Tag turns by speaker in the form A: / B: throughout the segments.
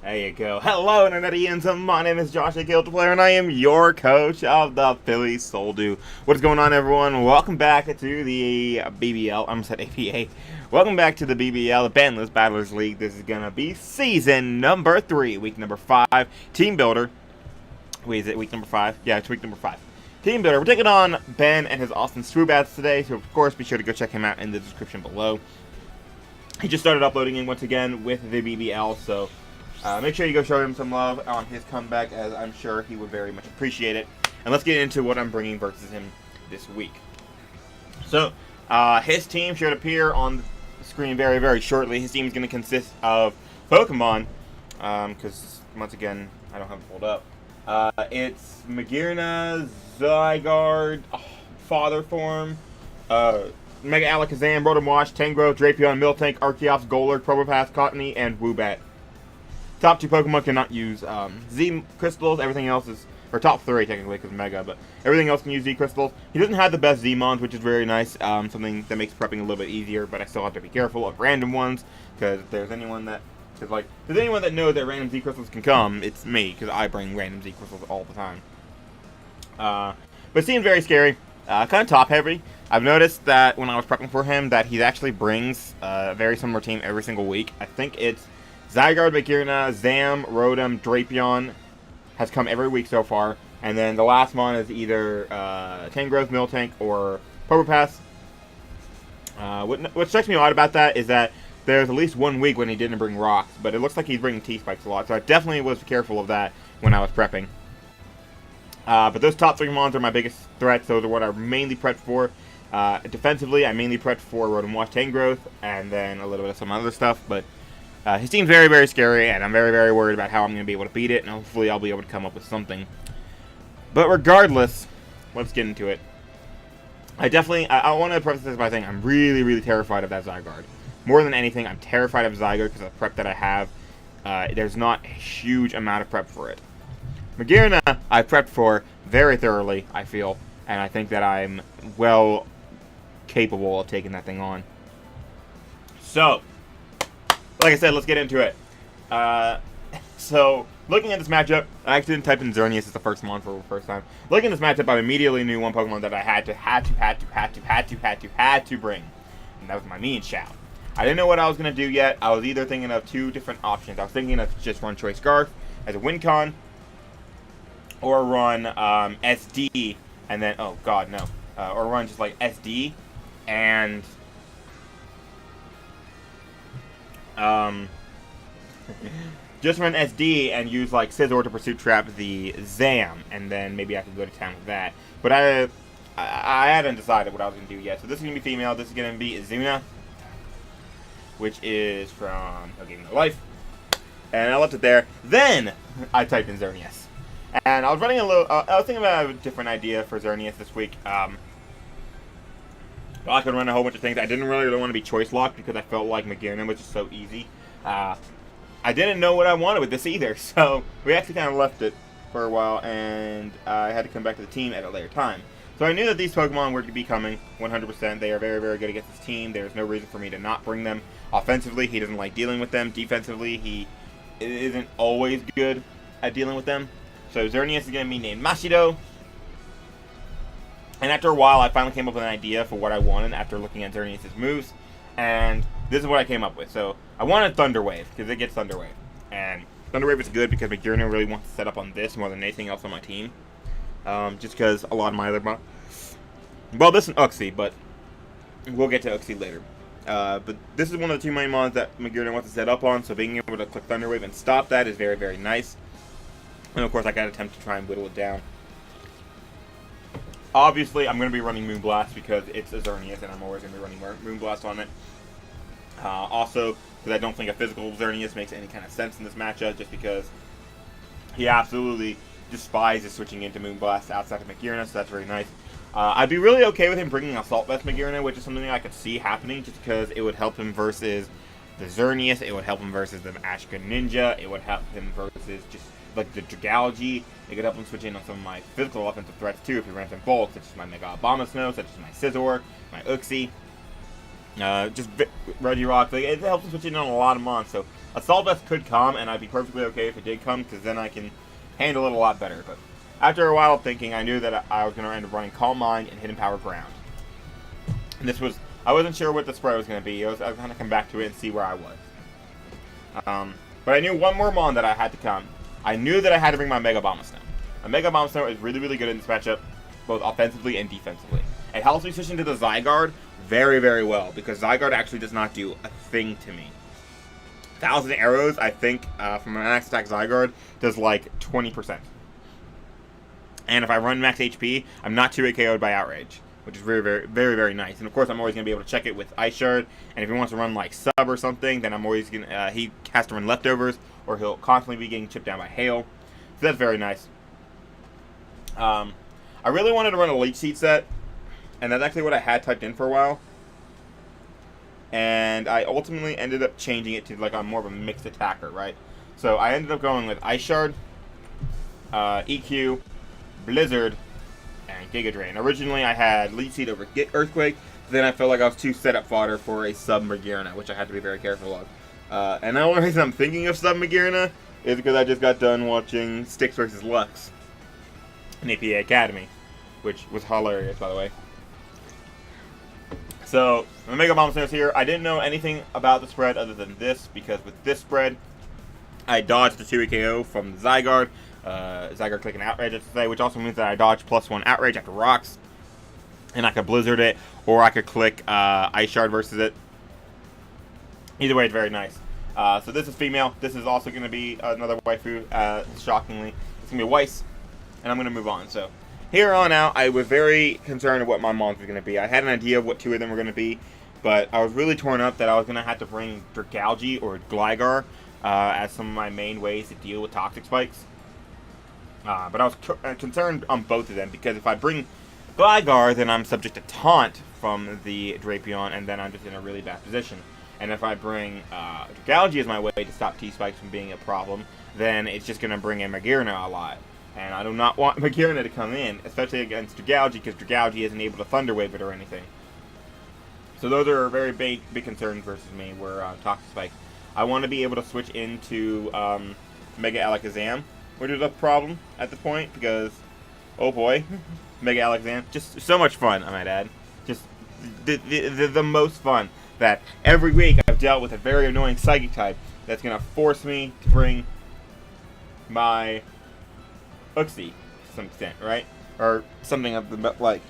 A: There you go. Hello, Internetians. My name is Josh, the ultraplayer, and I am your coach of the Philly Soldo. What is going on, everyone? Welcome back to the BBL. I'm said APA. Welcome back to the BBL, the Bandless Battlers League. This is gonna be season number 3, week number 5. Teambuilder. Wait, is it week number 5? Yeah, it's week number 5. Teambuilder. We're taking on Ben and his awesome Swoobats today, so of course be sure to go check him out in the description below. He just started uploading in once again with the BBL, so make sure you go show him some love on his comeback, as I'm sure he would very much appreciate it. And let's get into what I'm bringing versus him this week. So, his team should appear on the screen very, very shortly. His team is going to consist of Pokemon, because, once again, I don't have it pulled up. It's Magearna, Zygarde, Father Form, Mega Alakazam, Rotom Wash, Tangrowth, Drapion, Miltank, Archeops, Golurk, Probopass, Cottony, and Woobat. Top 2 Pokemon cannot use Z Crystals. Everything else is, or top 3 technically, because Mega, but everything else can use Z Crystals. He doesn't have the best Z-Mons, which is very nice. Something that makes prepping a little bit easier, but I still have to be careful of random ones, because if there's anyone that, knows that random Z Crystals can come, it's me, because I bring random Z Crystals all the time. But it seems very scary. Kind of top heavy. I've noticed that when I was prepping for him, that he actually brings a very similar team every single week. I think it's Zygarde, Magearna, Zam, Rotom, Drapion has come every week so far. And then the last one is either Tangrowth, Miltank, or Probopass. What strikes me odd about that is that there's at least 1 week when he didn't bring rocks, but it looks like he's bringing T-Spikes a lot. So I definitely was careful of that when I was prepping. But those top 3 mons are my biggest threats. Those are what I mainly prepped for. Defensively, I mainly prepped for Rotom Wash, Tangrowth, and then a little bit of some other stuff. But his team's very, very scary, and I'm very, very worried about how I'm going to be able to beat it, and hopefully I'll be able to come up with something. But regardless, let's get into it. I want to preface this by saying I'm really, really terrified of that Zygarde. More than anything, I'm terrified of Zygarde because of the prep that I have. There's not a huge amount of prep for it. Magearna, I prepped for very thoroughly, I feel, and I think that I'm well capable of taking that thing on. So, like I said, let's get into it. So, looking at this matchup, I actually didn't type in Xerneas as the first mon for the first time. Looking at this matchup, I immediately knew one Pokemon that I had to bring, and that was my Mawile. I didn't know what I was going to do yet. I was either thinking of 2 different options. I was thinking of just run Choice Scarf as a win con, or run SD, and then, oh god, no. Or run just like SD, and just run SD and use like Scizor to Pursuit Trap the Zam, and then maybe I could go to town with that. But I hadn't decided what I was going to do yet. So this is going to be female. This is going to be Izuna, which is from A Game of Life. And I left it there. Then I typed in Xerneas. And I was running I was thinking about a different idea for Xerneas this week. I could run a whole bunch of things. I didn't really want to be choice locked because I felt like Magearna was just so easy. I didn't know what I wanted with this either, so we actually kind of left it for a while, and I had to come back to the team at a later time. So I knew that these Pokemon were to be coming 100%. They are very, very good against this team. There's no reason for me to not bring them. Offensively, he doesn't like dealing with them. Defensively, he isn't always good at dealing with them. So Xerneas is going to be named Mastodon. And after a while, I finally came up with an idea for what I wanted after looking at Xerneas' moves. And this is what I came up with. So I wanted Thunder Wave, because it gets Thunder Wave. And Thunder Wave is good because Magearna really wants to set up on this more than anything else on my team. Just because a lot of my other well, this is Uxie, but we'll get to Uxie later. But this is one of the 2 main mons that Magearna wants to set up on, so being able to click Thunder Wave and stop that is very, very nice. And of course, I got to attempt to try and whittle it down. Obviously, I'm going to be running Moonblast because it's a Xerneas, and I'm always going to be running Moonblast on it. Also, because I don't think a physical Xerneas makes any kind of sense in this matchup, just because he absolutely despises switching into Moonblast outside of Magearna, so that's very nice. I'd be really okay with him bringing Assault Vest Magearna, which is something I could see happening, just because it would help him versus the Xerneas, it would help him versus the Ashka Ninja, it would help him versus just like the Dragalge. It could help him switch in on some of my physical offensive threats too if he runs in bulk, such as my Mega Abomasnow, such as my Scizor, my Uxie. Just Regirock, like, it helps to switch in on a lot of mons. So Assault Vest could come, and I'd be perfectly okay if it did come, because then I can handle it a lot better. But after a while of thinking, I knew that I was going to end up running Calm Mind and Hidden Power Ground. And this was, I wasn't sure what the spread was going to be. I was going to come back to it and see where I was. But I knew one more mon that I had to come. I knew that I had to bring my Mega Bombasnow. A Mega Bombasnow is really, really good in this matchup, both offensively and defensively. It helps me switch into the Zygarde very, very well, because Zygarde actually does not do a thing to me. 1,000 arrows, I think, from an max attack Zygarde, does like 20%. And if I run max HP, I'm not 2-hit KO'd by Outrage, which is very, very, very, very nice. And of course, I'm always going to be able to check it with Ice Shard. And if he wants to run like Sub or something, then I'm always going to, he has to run Leftovers, or he'll constantly be getting chipped down by Hail. So that's very nice. I really wanted to run a Leech Seed set, and that's actually what I had typed in for a while. And I ultimately ended up changing it to like I'm more of a mixed attacker, right? So I ended up going with Ice Shard, EQ, Blizzard, and Giga Drain. Originally I had Leech Seed over Earthquake, then I felt like I was too set-up fodder for a Sub Magearna, which I had to be very careful of. And the only reason I'm thinking of Sub Magearna is because I just got done watching Styx vs. Lux in APA Academy, which was hilarious, by the way. So, the Mega Bombasnow is here. I didn't know anything about the spread other than this, because with this spread, I dodged the 2-hit KO from the Zygarde. Zygarde clicking Outrage, I should say, which also means that I dodged +1 Outrage after Rocks. And I could Blizzard it, or I could click Ice Shard versus it. Either way, it's very nice. So this is female. This is also going to be another waifu, shockingly. It's going to be Weiss, and I'm going to move on. So here on out, I was very concerned of what my mons were going to be. I had an idea of what two of them were going to be, but I was really torn up that I was going to have to bring Dragalge or Gligar as some of my main ways to deal with Toxic Spikes. But I was concerned on both of them, because if I bring Gligar, then I'm subject to Taunt from the Drapion, and then I'm just in a really bad position. And if I bring Dragalge as my way to stop T-Spikes from being a problem, then it's just going to bring in Magearna a lot. And I do not want Magearna to come in, especially against Dragalge, because Dragalge isn't able to Thunder Wave it or anything. So those are very big concerns versus me, where Toxic Spike. I want to be able to switch into Mega Alakazam, which is a problem at the point, because, oh boy, Mega Alakazam, just so much fun, I might add. Just the most fun, that every week I've dealt with a very annoying Psychic type that's going to force me to bring my Uxie to some extent, right? Or something of the like.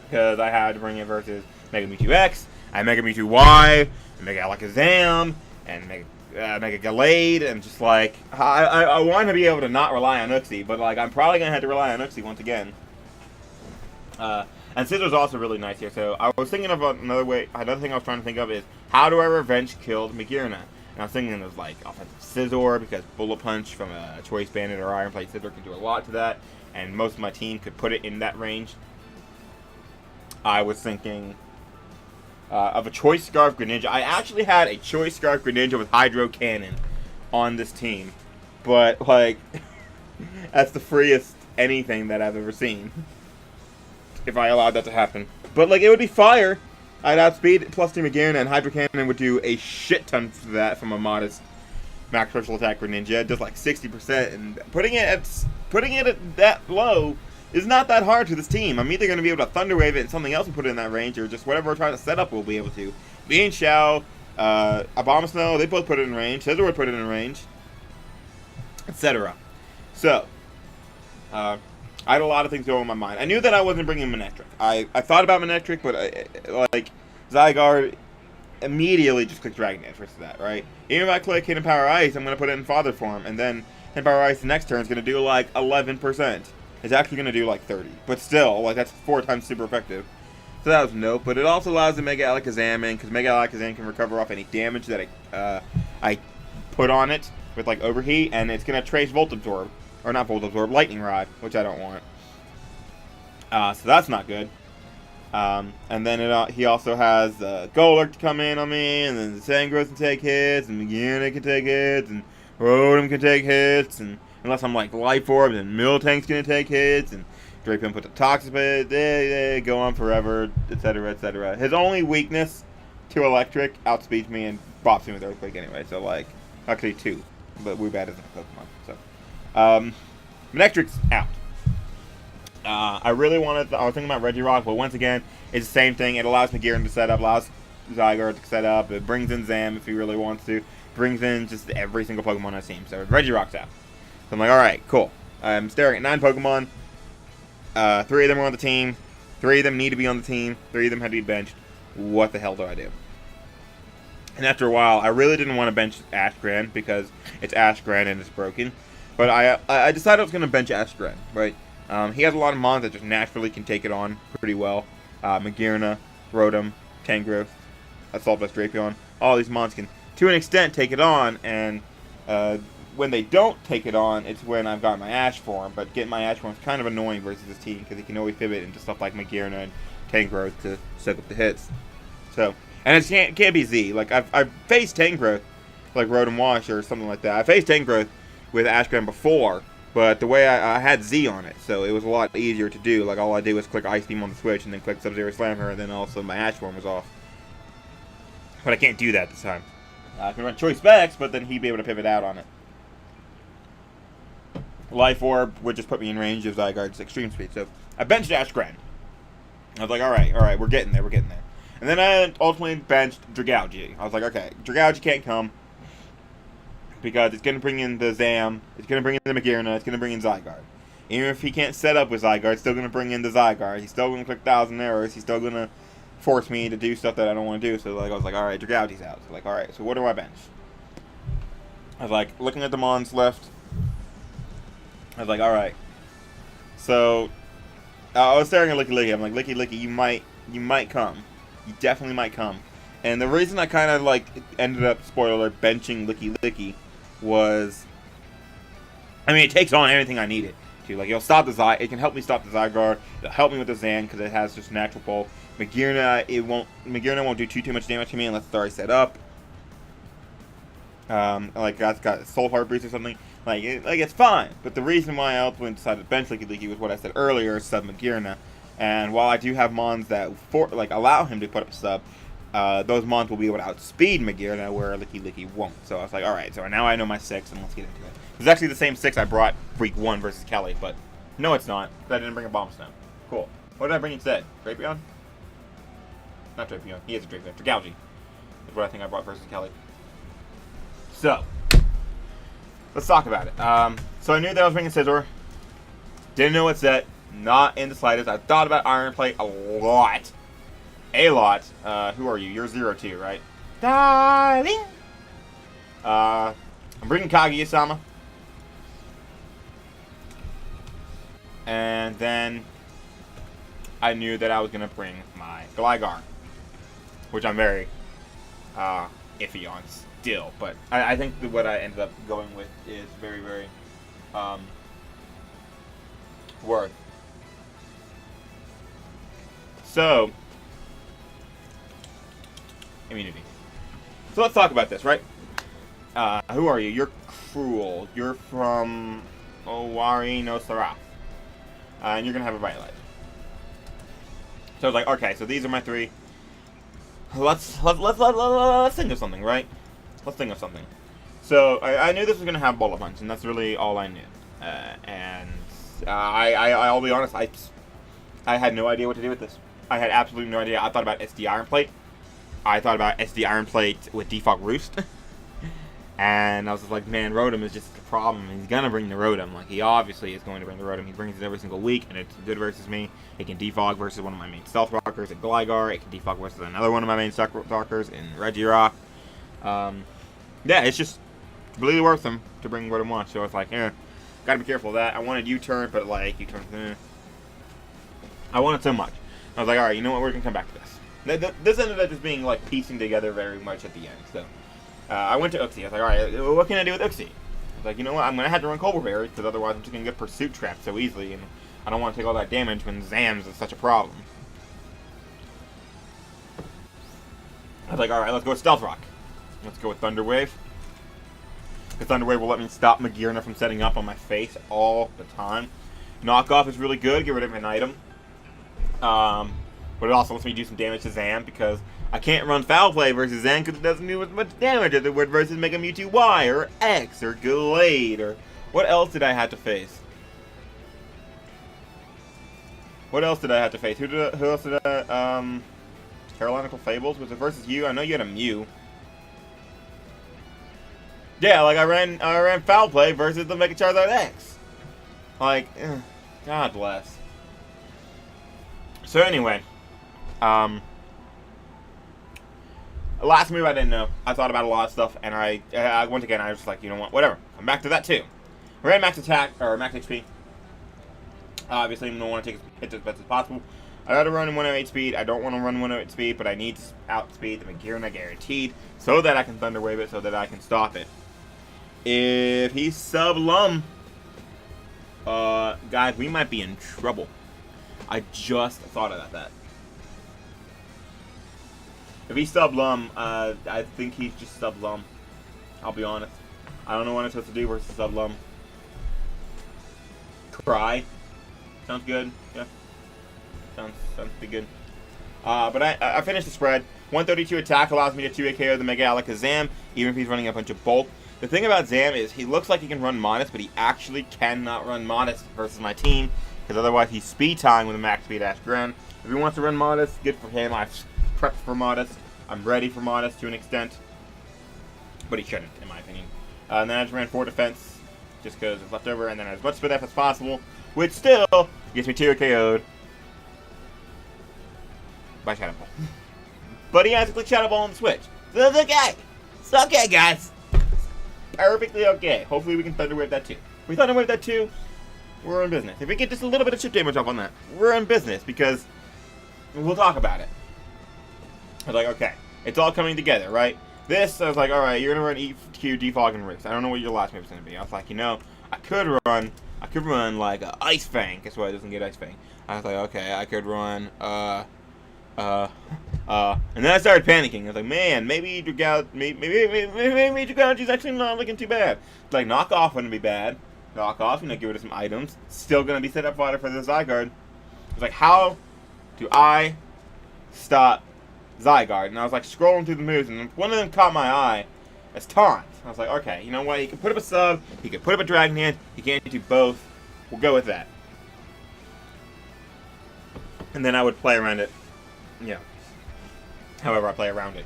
A: Because I had to bring it versus Mega Mewtwo X, and Mega Mewtwo Y, and Mega Alakazam, and Mega Gallade, and just like, I want to be able to not rely on Uxie, but like, I'm probably going to have to rely on Uxie once again. And Scissor's also really nice here, so I was thinking of another thing I was trying to think of is, how do I revenge kill Magearna? And I was thinking of like offensive Scizor, because Bullet Punch from a Choice Bandit or Iron Plate Scizor can do a lot to that, and most of my team could put it in that range. I was thinking of a Choice Scarf Greninja. I actually had a Choice Scarf Greninja with Hydro Cannon on this team, but like, that's the freest anything that I've ever seen, if I allowed that to happen. But like, it would be fire. I'd outspeed +2 Magearna, and Hydro Cannon would do a shit ton for that from a modest max special attack Greninja. It does like 60%, and putting it at that low is not that hard to this team. I'm either going to be able to Thunder Wave it and something else and put it in that range, or just whatever we're trying to set up we'll be able to. Me and Xiao, Abomasnow, they both put it in range. Scizor would put it in range, etc. So, I had a lot of things going in my mind. I knew that I wasn't bringing Manectric. I thought about Manectric, but like, Zygarde immediately just clicked Dragon Dance versus that, right? Even if I click Hidden Power Ice, I'm going to put it in Father form, and then Hidden Power Ice the next turn is going to do like 11%. It's actually going to do like 30, but still, like, that's 4 times super effective. So that was nope, but it also allows the Mega Alakazam in, because Mega Alakazam can recover off any damage that I put on it with like Overheat, and it's going to trace Volt Absorb, or not Volt Absorb, Lightning Rod, which I don't want. So that's not good. And then he also has Golurk to come in on me, and then the Sandgros can take hits, and Magearna can take hits, and Rotom can take hits, and unless I'm like Life Orb, then Miltank's gonna take hits, and Drapion put the Toxic, they go on forever, etc., etc. His only weakness 2 electric outspeeds me and bops me with earthquake anyway. So like, actually 2, but Woobat isn't a Pokemon. So, Manectric's out. I really wanted. I was thinking about Regirock, but once again, it's the same thing. It allows Magearna to set up, allows Zygarde to set up. It brings in Zam if he really wants to. Brings in just every single Pokemon on the team. So Regirock's out. So I'm like, all right, cool. I'm staring at 9 Pokemon. 3 of them are on the team. 3 of them need to be on the team. 3 of them had to be benched. What the hell do I do? And after a while, I really didn't want to bench Ashgren because it's Ashgren and it's broken. But I decided I was going to bench Ashgren, right? He has a lot of mons that just naturally can take it on pretty well. Magearna, Rotom, Tangrowth, Assault Vest Drapion. All these mons can, to an extent, take it on. And when they don't take it on, it's when I've got my Ash form. But getting my Ash form is kind of annoying versus this team because he can always pivot into stuff like Magearna and Tangrowth to soak up the hits. So, and it can't be Z. Like, I've faced Tangrowth, like Rotom Wash or something like that. I faced Tangrowth with Ashgren before, but the way I had Z on it, so it was a lot easier to do. Like, all I did was click Ice Beam on the Switch and then click Sub-Zero Slammer, and then also my Ash form was off. But I can't do that this time. I can run Choice Specs, but then he'd be able to pivot out on it. Life Orb would just put me in range of Zygarde's Extreme Speed. So I benched Ashgren. I was like, all right, we're getting there. And then I ultimately benched Dragalge. I was like, okay, Dragalge can't come because it's going to bring in the Zam, it's going to bring in the Magearna, it's going to bring in Zygarde. Even if he can't set up with Zygarde, it's still going to bring in the Zygarde. He's still going to click 1,000 arrows. He's still going to force me to do stuff that I don't want to do. So like I was like, all right, Dragalge's out. So like, all right, so what do I bench? I was like, looking at the mons left. I was like, all right. So I was staring at Licky Licky. I'm like, Licky Licky, you might come. You definitely might come. And the reason I kind of like ended up, spoiler alert, benching Licky Licky was, I mean, it takes on everything I need it to. Like, it'll stop the it can help me stop the Zygarde. It'll help me with the Zan because it has just natural pull. Magearna won't do too much damage to me unless it's already set up. Like that's got Soul Heart Boost or something. Like it's fine. But the reason why I ultimately decided to bench Licky Licky was what I said earlier, sub Magearna. And while I do have mons that allow him to put up a sub, those mons will be able to outspeed Magearna where Licky Licky won't. So I was like, alright, so now I know my 6 and let's get into it. It's actually the same 6 I brought week 1 versus Kelly, but no it's not, because I didn't bring a Bomb Stone. Cool. What did I bring instead? Drapion? Not Drapion. He is a Drapion. Dragalge is what I think I brought versus Kelly. So, let's talk about it. So I knew that I was bringing Scizor. Didn't know what set. Not in the slightest. I thought about Iron Plate a lot. Who are you? You're 02, right? Darling! I'm bringing Kaguya-sama. And then I knew that I was going to bring my Gligar, which I'm very iffy on still. But I think that what I ended up going with is very, very worth. So, immunity. So let's talk about this, right? Who are you? You're Cruel. You're from Owari no Sara. And you're going to have a Violet. So I was like, okay, so these are my 3. Let's think of something, right? Let's think of something. So I knew this was going to have Bullet Punch, and that's really all I knew. I'll be honest, I had no idea what to do with this. I had absolutely no idea. I thought about SD Iron Plate. I thought about SD Iron Plate with Defog Roost. And I was just like, man, Rotom is just the problem. He's going to bring the Rotom. Like, he obviously is going to bring the Rotom. He brings it every single week, and it's good versus me. It can defog versus one of my main Stealth Rockers at Gligar. It can defog versus another one of my main Stealth Rockers in Regirock. Yeah, it's just completely worth them to bring Rotom Watch. So it's like, gotta be careful of that. I wanted U-turn, but like, U-turn, I wanted so much. I was like, alright, you know what, we're gonna come back to this. This ended up just being like piecing together very much at the end. So I went to Uxie. I was like, alright, what can I do with Uxie? I was like, you know what, I'm gonna have to run Colbur Berry, because otherwise I'm just gonna get Pursuit Trapped so easily, and I don't want to take all that damage when Zams is such a problem. I was like, alright, let's go with Stealth Rock. Let's go with Thunder Wave. Because Thunder Wave will let me stop Magearna from setting up on my face all the time. Knockoff is really good, get rid of an item. But it also lets me do some damage to Zam, because I can't run foul play versus Zen because it doesn't do as much damage as it would versus Mega Mewtwo Y or X or Glade or what else did I have to face? What else did I have to face? Who else did I? Carolinical Fables was it versus you? I know you had a Mew. Yeah, like I ran foul play versus the Mega Charizard X. Like, God bless. So anyway, last move I didn't know. I thought about a lot of stuff, and I once again I was just like, you know what, whatever. Come back to that too. We ran max attack or max HP. Obviously, I don't want to take hits as best as possible. I got to run in 108 speed. I don't want to run 108 speed, but I need to outspeed the Magirna guaranteed so that I can Thunder Wave it, so that I can stop it. If he's sub-lum, guys, we might be in trouble. I just thought about that. If he's sub-lum, I think he's just sub-lum. I'll be honest. I don't know what I'm supposed to do versus sub-lum. Cry. Sounds good. Yeah. Sounds pretty good. But I finished the spread. 132 attack allows me to 2-hit KO the Mega Alakazam, even if he's running a bunch of bulk. The thing about Zam is he looks like he can run Modest, but he actually cannot run Modest versus my team, because otherwise he's speed tying with a max speed Ash Gren. If he wants to run Modest, good for him. I've prepped for Modest. I'm ready for Modest to an extent, but he shouldn't, in my opinion. And then I just ran 4 defense, just because it's left over, and then as much speed F as possible, which still gets me 2 KO'd by Shadow Ball. But he has to click Shadow Ball on the Switch. So it's okay. It's okay, guys. Perfectly okay. Hopefully we can Thunder Wave that too. If we Thunder Wave that too, we're in business. If we get just a little bit of chip damage off on that, we're in business, because we'll talk about it. I was like, okay, it's all coming together, right? This, I was like, alright, you're going to run EQ, Defog, and Risk. I don't know what your last move is going to be. I was like, you know, I could run like a Ice Fang. Guess what? It doesn't get Ice Fang. I was like, okay, I could run, and then I started panicking. I was like, man, maybe Dragology's actually not looking too bad. Like, Knock Off wouldn't be bad. Knock Off, you know, get rid of some items. Still gonna be set up fodder for the Zygarde. I was like, how do I stop Zygarde? And I was like scrolling through the moves, and one of them caught my eye as Taunt. I was like, okay, you know what? He can put up a sub, he can put up a Dragon Dance, he can't do both. We'll go with that. And then I would play around it. Yeah. However I play around it.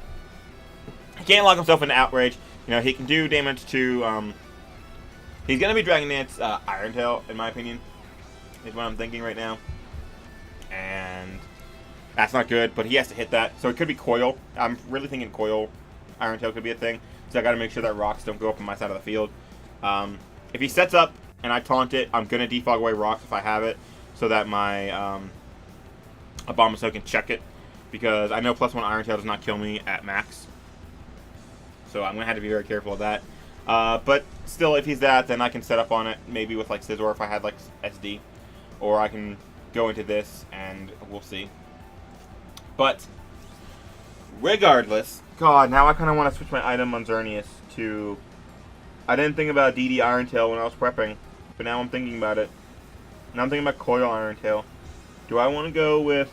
A: He can't lock himself into Outrage. You know, he can do damage to, he's gonna be Dragon Dance, Iron Tail, in my opinion. Is what I'm thinking right now. And that's not good, but he has to hit that. So it could be Coil. I'm really thinking Coil Iron Tail could be a thing. So I gotta make sure that rocks don't go up on my side of the field. If he sets up and I taunt it, I'm gonna defog away rocks if I have it, so that my, Abomasnow can check it. Because I know +1 Iron Tail does not kill me at max. So I'm going to have to be very careful of that. But still, if he's that, then I can set up on it. Maybe with like Scizor if I had like SD. Or I can go into this and we'll see. But regardless, God, now I kind of want to switch my item on Xerneas to... I didn't think about DD Iron Tail when I was prepping. But now I'm thinking about it. Now I'm thinking about Coil Iron Tail. Do I want to go with...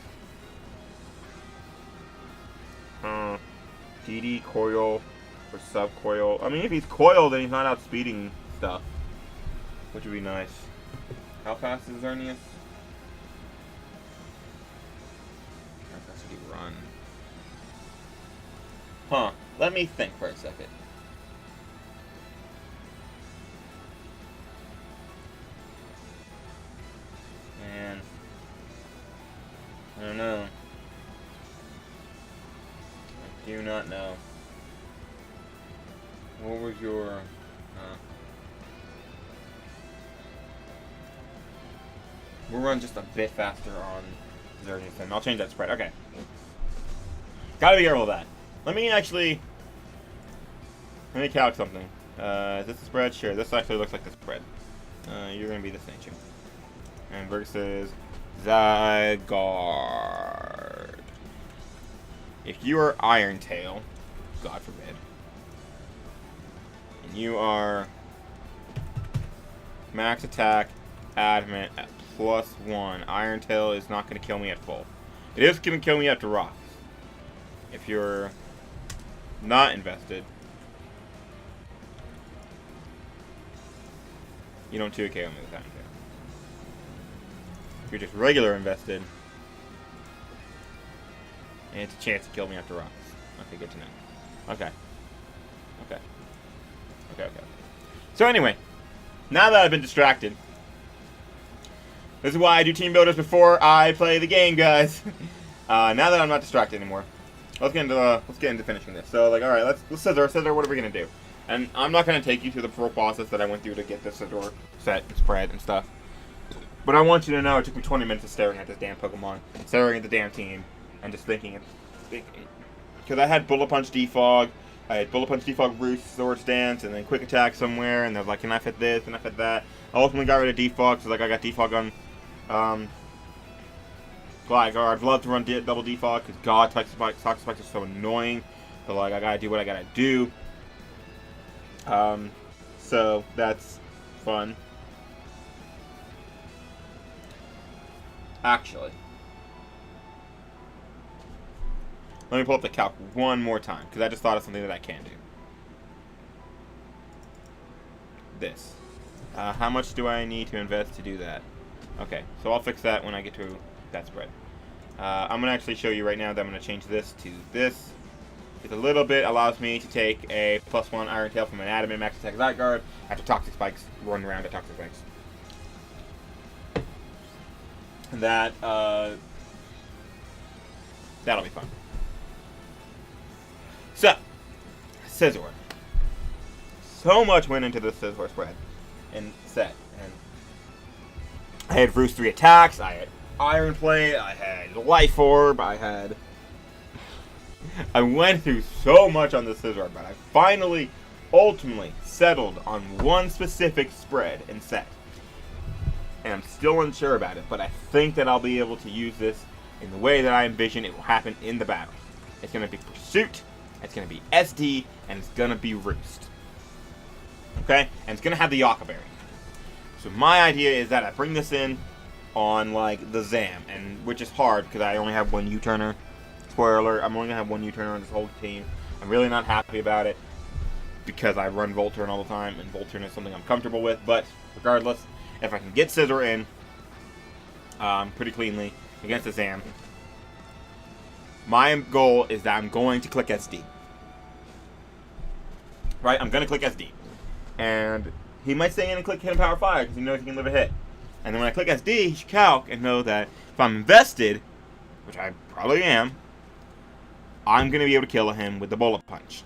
A: DD, Coil, or Sub-Coil. I mean, if he's Coil, then he's not outspeeding stuff. Which would be nice. How fast is Xerneas? How fast did he run? Huh. Let me think for a second. Man. I don't know. Do not know. What was your... we'll run just a bit faster on Xerneas, and I'll change that spread. Okay. Gotta be careful of that. Let me calc something. Is this the spread? Sure, this actually looks like the spread. You're gonna be this, ain't you? And versus Zygarde. If you are Iron Tail, God forbid, and you are max attack, adamant at +1, Iron Tail is not going to kill me at full. It is going to kill me after rocks. if you're not invested, you don't 2KO me with that. If you're just regular invested, and it's a chance to kill me after rocks. Okay, good to know. Okay. Okay. Okay, okay. So anyway, now that I've been distracted, this is why I do team builders before I play the game, guys. Now that I'm not distracted anymore, let's get into finishing this. So, like, all right, let's scissor. What are we gonna do? And I'm not gonna take you through the full process that I went through to get this scissor set and spread and stuff. But I want you to know it took me 20 minutes of staring at this damn Pokemon, staring at the damn team, and just thinking. Because I had Bullet Punch Defog, I had Bullet Punch Defog Roost, Swords Dance, and then Quick Attack somewhere, and I was like, can I fit this, can I fit that? I ultimately got rid of Defog, so like I got Defog on Gligar. I'd love to run double Defog, because God, Toxic Spikes are so annoying. So like, I gotta do what I gotta do. So that's fun. Actually, let me pull up the calc one more time, because I just thought of something that I can do. This. How much do I need to invest to do that? Okay, so I'll fix that when I get to that spread. I'm going to actually show you right now that I'm going to change this to this. It's a little bit, allows me to take a +1 Iron Tail from an Adamant Max Attack Zygarde after Toxic Spikes, run around at Toxic Spikes. And that, that'll be fun. So, Scizor. So much went into this Scizor spread and set. And I had Roost 3 attacks, I had Iron Plate, I had Life Orb, I went through so much on the Scizor, but I finally, ultimately, settled on one specific spread and set. And I'm still unsure about it, but I think that I'll be able to use this in the way that I envision it will happen in the battle. It's going to be Pursuit, it's going to be SD, and it's going to be Roost. Okay? And it's going to have the Yaka Berry. So my idea is that I bring this in on, like, the Zam, and which is hard, because I only have one U-turner. Spoiler alert, I'm only going to have one U-turner on this whole team. I'm really not happy about it, because I run Volturn all the time, and Volturn is something I'm comfortable with, but regardless, if I can get Scizor in pretty cleanly against the Zam, my goal is that I'm going to click SD. Right? I'm going to click SD. And he might stay in and click Hidden Power Fire because he knows he can live a hit. And then when I click SD, he should calc and know that if I'm invested, which I probably am, I'm going to be able to kill him with the Bullet Punch.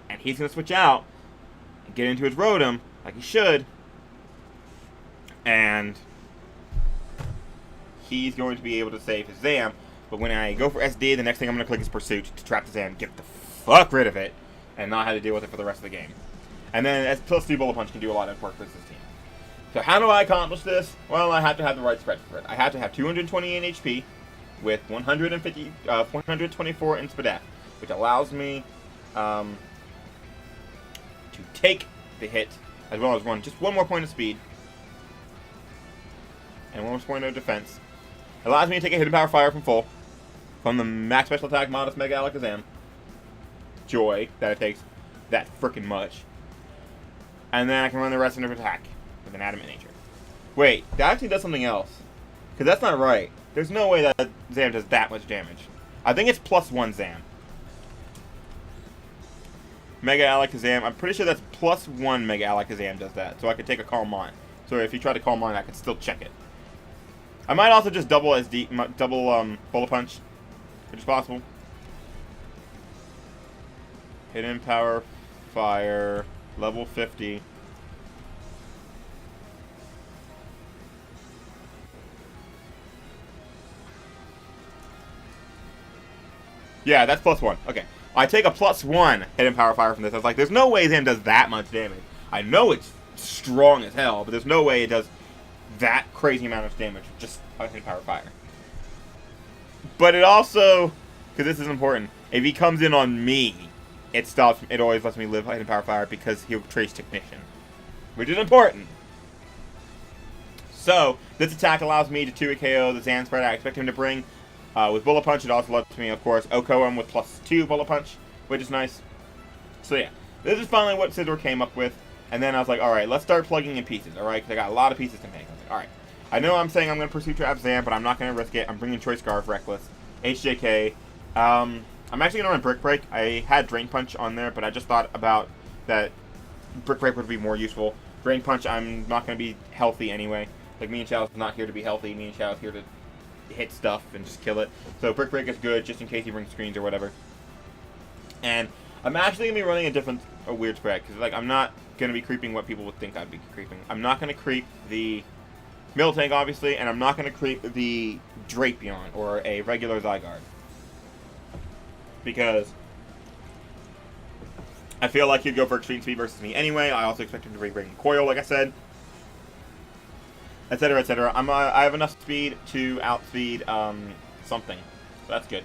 A: And he's going to switch out and get into his Rotom like he should. And he's going to be able to save his Zam. But when I go for SD, the next thing I'm going to click is Pursuit to trap the Zam, get the fuck rid of it, and not have to deal with it for the rest of the game. And then as +2 Bullet Punch can do a lot of work for this team. So how do I accomplish this? Well, I have to have the right spread for it. I have to have 228 HP with 124 in Spadaf, which allows me to take the hit as well as just one more point of speed and one more point of defense. It allows me to take a Hidden Power Fire from full from the max special attack Modest Mega Alakazam. Joy that it takes that frickin' much. And then I can run the rest of the attack with an Adamant Nature. Wait, that actually does something else. Because that's not right. There's no way that Zam does that much damage. I think it's +1 Zam. Mega Alakazam, I'm pretty sure that's +1 Mega Alakazam does that. So I could take a Calm Mind. So if you try to Calm Mind, I could still check it. I might also just double Bullet Punch, which is possible. Hidden Power Fire, level 50. Yeah, that's +1. Okay. I take a +1 Hidden Power Fire from this. I was like, there's no way Zam does that much damage. I know it's strong as hell, but there's no way it does that crazy amount of damage with just a Hidden Power Fire. But it also, because this is important, if he comes in on me, it always lets me live Hidden Power Fire because he'll Trace Technician, which is important. So, this attack allows me to 2-KO the Zam spread I expect him to bring. With Bullet Punch, it also lets me, of course, OHKO him with +2 Bullet Punch, which is nice. So yeah, this is finally what Scizor came up with. And then I was like, alright, let's start plugging in pieces, alright? Because I got a lot of pieces to make. I was like, alright. I know I'm saying I'm going to pursue Trap Zam, but I'm not going to risk it. I'm bringing Choice Scarf, Reckless, HJK. I'm actually going to run Brick Break. I had Drain Punch on there, but I just thought about that Brick Break would be more useful. Drain Punch, I'm not going to be healthy anyway. Like, me and Chao's not here to be healthy. Me and Chao's here to hit stuff and just kill it. So Brick Break is good, just in case he brings screens or whatever. And I'm actually going to be running a weird spread, because, like, I'm not going to be creeping what people would think I'd be creeping. I'm not going to creep the Miltank, obviously, and I'm not going to creep the Drapion, or a regular Zygarde. Because I feel like he'd go for extreme speed versus me anyway. I also expect him to bring Coil, like I said. Etc, etc. I have enough speed to outspeed something. So that's good.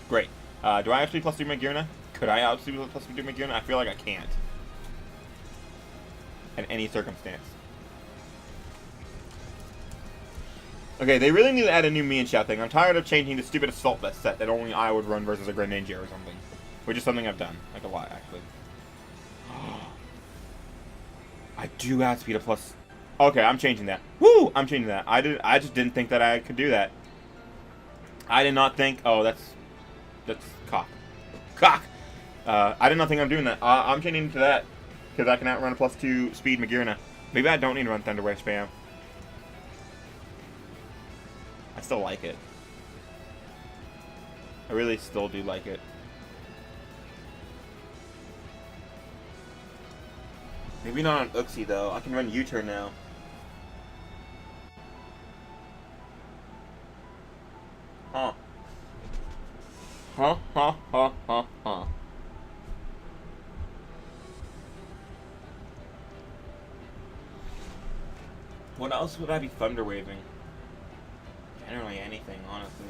A: Great. Do I actually +2 Magearna? Could I outspeed with +2 Magearna? I feel like I can't. In any circumstance. Okay, they really need to add a new me and Xiao thing. I'm tired of changing the stupid Assault Vest set that only I would run versus a Greninja or something. Which is something I've done. Like a lot, actually. I do outspeed a plus... Okay, I'm changing that. Woo! I'm changing that. I just didn't think that I could do that. I did not think... Oh, that's cock. Cock! I did not think I'm doing that. I'm changing to that. Because I can outrun a +2 speed Magearna. Maybe I don't need to run Thunder Wave spam. I still like it. I really still do like it. Maybe not on Uxie, though. I can run U-turn now. Huh. Huh, huh, huh, huh, huh. What else would I be Thunder Waving? Generally anything, honestly.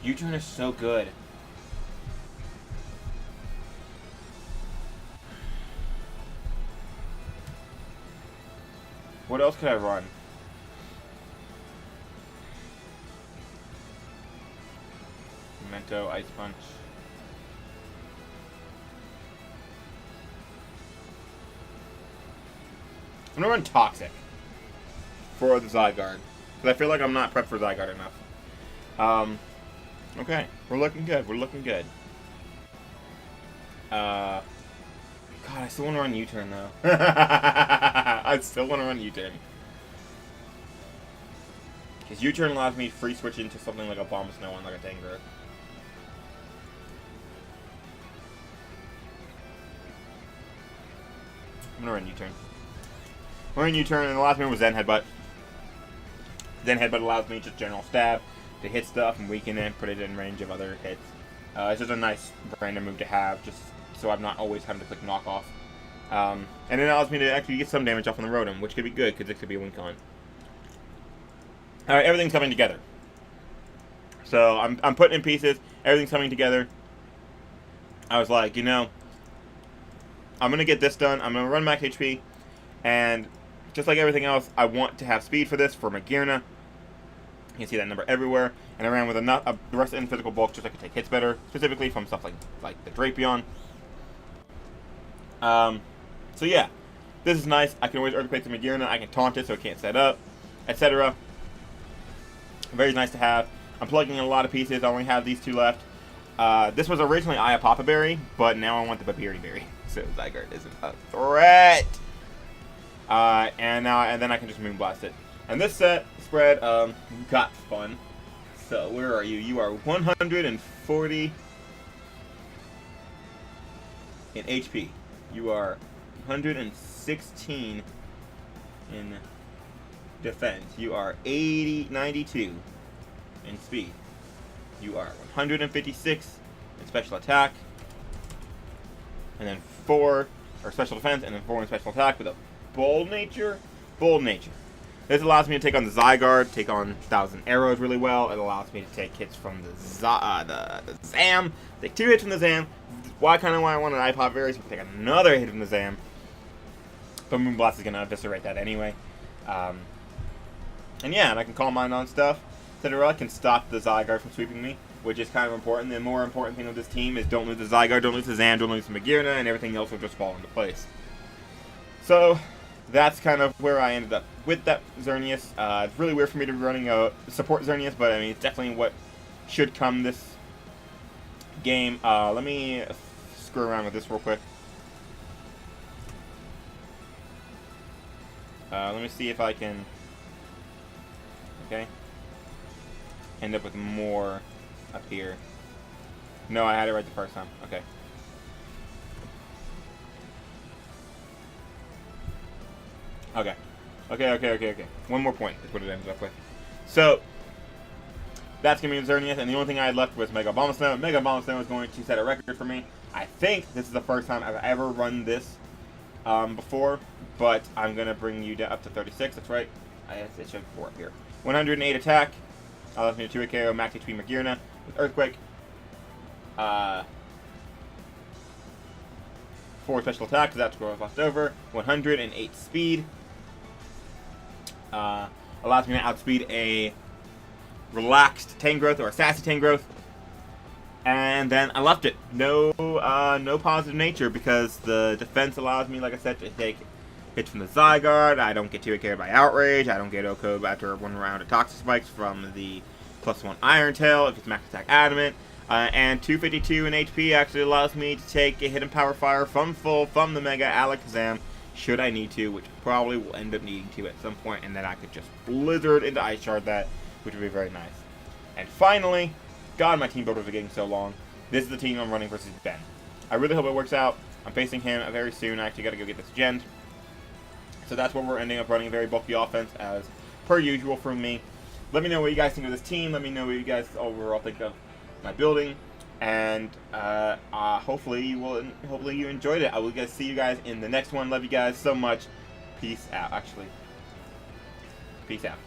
A: U-turn is so good. What else could I run? Memento, Ice Punch. I'm gonna run Toxic for the Zygarde, because I feel like I'm not prepped for Zygarde enough. Okay, we're looking good. We're looking good. God, I still want to run U-turn though. I still want to run U-turn. Because U-turn allows me to free switch into something like a Bomb Snow on like a Tangrowth. I'm gonna run U-turn. I'm running U-turn, and the last move was Zen Headbutt. Zen Headbutt allows me just general stab to hit stuff and weaken it, put it in range of other hits. It's just a nice random move to have, just so I'm not always having to click knockoff. And it allows me to actually get some damage off on the Rotom, which could be good, because it could be a win con. Alright, everything's coming together. So, I'm putting in pieces, everything's coming together. I was like, you know, I'm going to get this done, I'm going to run max HP, and just like everything else, I want to have speed for this, for Magearna. You can see that number everywhere, and I ran with enough the rest in physical bulk just so I could take hits better, specifically from stuff like the Drapion. So yeah, this is nice. I can always Earthquake the Magearna, I can taunt it so it can't set up, etc. Very nice to have. I'm plugging in a lot of pieces. I only have these two left. This was originally Papa Berry, but now I want the Babiri Berry, so Zygarde isn't a threat. And then I can just Moonblast it. And this spread got fun. So where are you? You are 140 in HP. You are 116 in defense. You are 92 in speed. You are 156 in special attack. And then 4 or special defense, and then 4 in special attack with a bold nature. Bold nature. This allows me to take on the Zygarde, take on 1,000 Arrows really well. It allows me to take hits from the Zam, take 2 hits from the Zam, why I wanted iPod Varies. We can take another hit from the Zam. But Moonblast is going to eviscerate that anyway. And yeah, and I can call mine on stuff. Etc. Can stop the Zygarde from sweeping me, which is kind of important. The more important thing with this team is don't lose the Zygarde, don't lose the Zam, don't lose the Magearna, and everything else will just fall into place. So that's kind of where I ended up with that Xerneas. It's really weird for me to be running a support Xerneas, but I mean, it's definitely what should come this game. Let me screw around with this real quick. Let me see if I can, okay, end up with more up here. No, I had it right the first time. Okay. Okay. One more point is what it ends up with. So, that's going to be Xerneas, and the only thing I had left was Mega Abomasnow. Mega Abomasnow is going to set a record for me. I think this is the first time I've ever run this before, but I'm going to bring you up to 36. That's right. It should be 4 up here. 108 attack. Allows me to 2-hit KO Max HP Magearna with Earthquake. 4 special attack, because that's what I was left over. 108 speed. Allows me to outspeed a relaxed Tangrowth or a sassy Tangrowth. And then I left it. No positive nature, because the defense allows me, like I said, to take hits from the Zygarde. I don't get 2-hit KO by Outrage. I don't get OHKO after 1 round of Toxic Spikes from the +1 Iron Tail if it's max attack Adamant. And 252 in HP actually allows me to take a hidden Power Fire from the Mega Alakazam, should I need to, which probably will end up needing to at some point, and then I could just Blizzard into Ice Shard that, which would be very nice. And finally, God, my team builders are getting so long. This is the team I'm running versus Ben. I really hope it works out. I'm facing him very soon. I actually got to go get this gen. So that's where we're ending up running a very bulky offense, as per usual for me. Let me know what you guys think of this team. Let me know what you guys overall think of my building, and hopefully you enjoyed it. I will see you guys in the next one. Love you guys so much. Peace out. Actually, peace out.